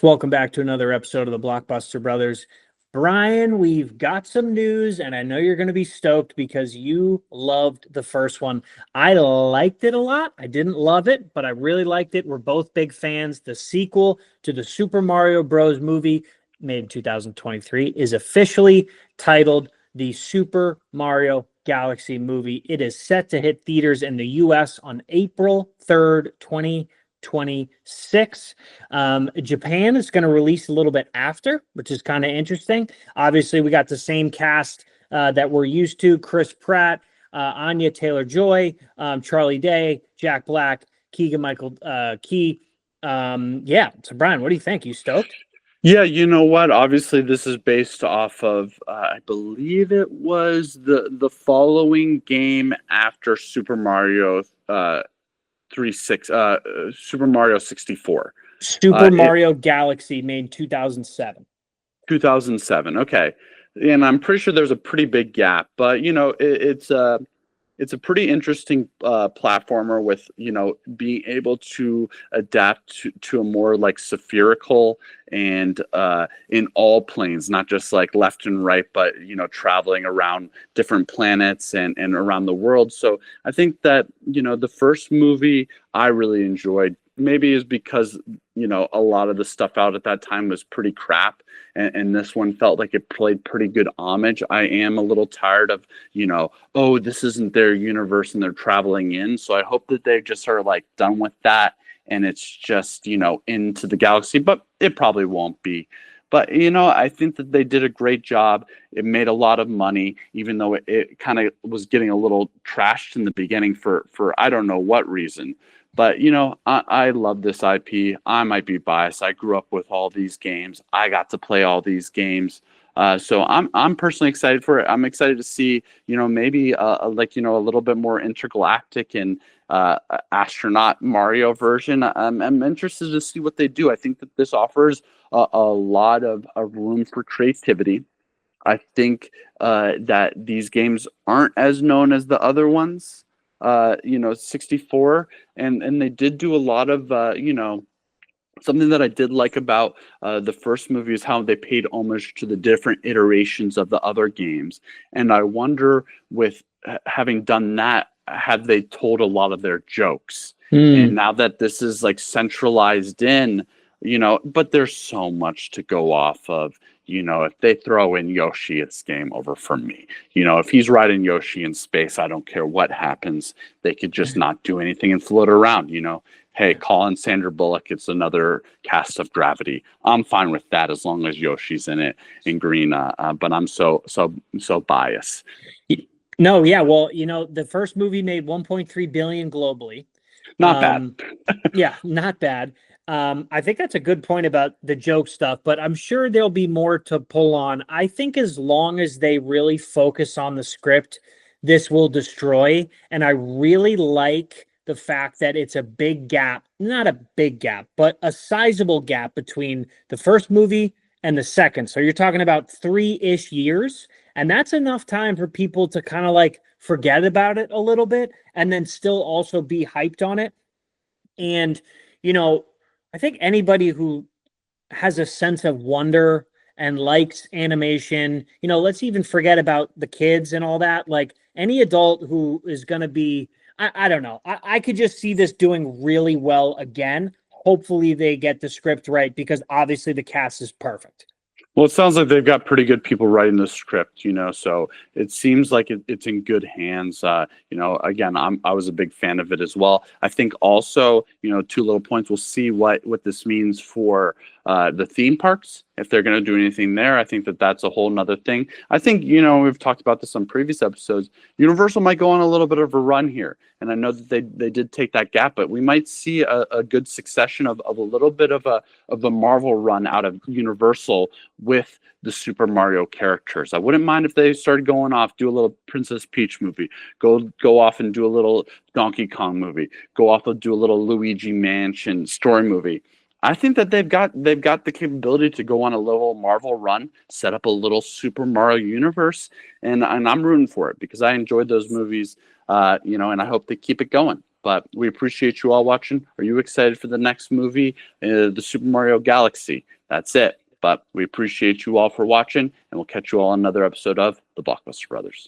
Welcome back to another episode of the Blockbuster Brothers. Brian, we've got some news, and I know you're going to be stoked because you loved the first one. I liked it a lot. I didn't love it, but I really liked it. We're both big fans. The sequel to the Super Mario Bros. Movie, made in 2023, is officially titled the Super Mario Galaxy Movie. It is set to hit theaters in the US on April 3rd, 2026. Japan is going to release a little bit after, which is kind of interesting. Obviously, we got the same cast that we're used to: Chris Pratt, Anya Taylor-Joy, Charlie Day, Jack Black, Keegan Michael Key. Yeah. So, Brian, what do you think? You stoked? Yeah, you know what? Obviously, this is based off of, I believe it was the following game after Super Mario 64. Super It Mario Galaxy, made in 2007. 2007. Okay, and I'm pretty sure there's a pretty big gap, but it's a pretty interesting platformer with being able to adapt to a more like spherical and in all planes, not just like left and right, but traveling around different planets and around the world. So I think that the first movie I really enjoyed, maybe is because a lot of the stuff out at that time was pretty crap, and this one felt like it played pretty good homage. I am a little tired of oh, this isn't their universe and they're traveling in. So I hope that they just are like done with that and it's just, into the galaxy, but it probably won't be. But, I think that they did a great job. It made a lot of money, even though it kind of was getting a little trashed in the beginning for I don't know what reason. But, I love this IP. I might be biased. I grew up with all these games. I got to play all these games. So I'm personally excited for it. I'm excited to see, maybe a little bit more intergalactic and astronaut Mario version. I'm interested to see what they do. I think that this offers a lot of room for creativity. I think that these games aren't as known as the other ones. 64, and they did do a lot of something that I did like about the first movie is how they paid homage to the different iterations of the other games. And I wonder, with having done that, have they told a lot of their jokes? And Hmm. now that this is like centralized in, but there's so much to go off of. If they throw in Yoshi, it's game over for me. If he's riding Yoshi in space, I don't care what happens. They could just not do anything and float around. Hey, call in Sandra Bullock. It's another cast of Gravity. I'm fine with that as long as Yoshi's in it in green. But I'm so biased. No, yeah. Well, the first movie made 1.3 billion globally. Not bad. Um, yeah, not bad. I think that's a good point about the joke stuff, but I'm sure there'll be more to pull on. I think as long as they really focus on the script, this will destroy. And I really like the fact that it's a big gap, not a big gap, but a sizable gap between the first movie and the second. So you're talking about 3-ish years. And that's enough time for people to kind of like forget about it a little bit and then still also be hyped on it. And, you know, I think anybody who has a sense of wonder and likes animation, let's even forget about the kids and all that. Like any adult who is going to be, I don't know. I could just see this doing really well again. Hopefully they get the script right because obviously the cast is perfect. Well, it sounds like they've got pretty good people writing the script, so it seems like it's in good hands. Again, I was a big fan of it as well. I think also, two little points. We'll see what this means for the theme parks. If they're going to do anything there, I think that's a whole nother thing. I think, we've talked about this on previous episodes. Universal might go on a little bit of a run here. And I know that they did take that gap, but we might see a good succession of a little bit of a Marvel run out of Universal with the Super Mario characters. I wouldn't mind if they started going off, do a little Princess Peach movie, go off and do a little Donkey Kong movie, go off and do a little Luigi Mansion story movie. I think that they've got the capability to go on a little Marvel run, set up a little Super Mario universe, and I'm rooting for it because I enjoyed those movies, and I hope they keep it going. But we appreciate you all watching. Are you excited for the next movie, the Super Mario Galaxy? That's it. But we appreciate you all for watching, and we'll catch you all on another episode of The Blockbuster Brothers.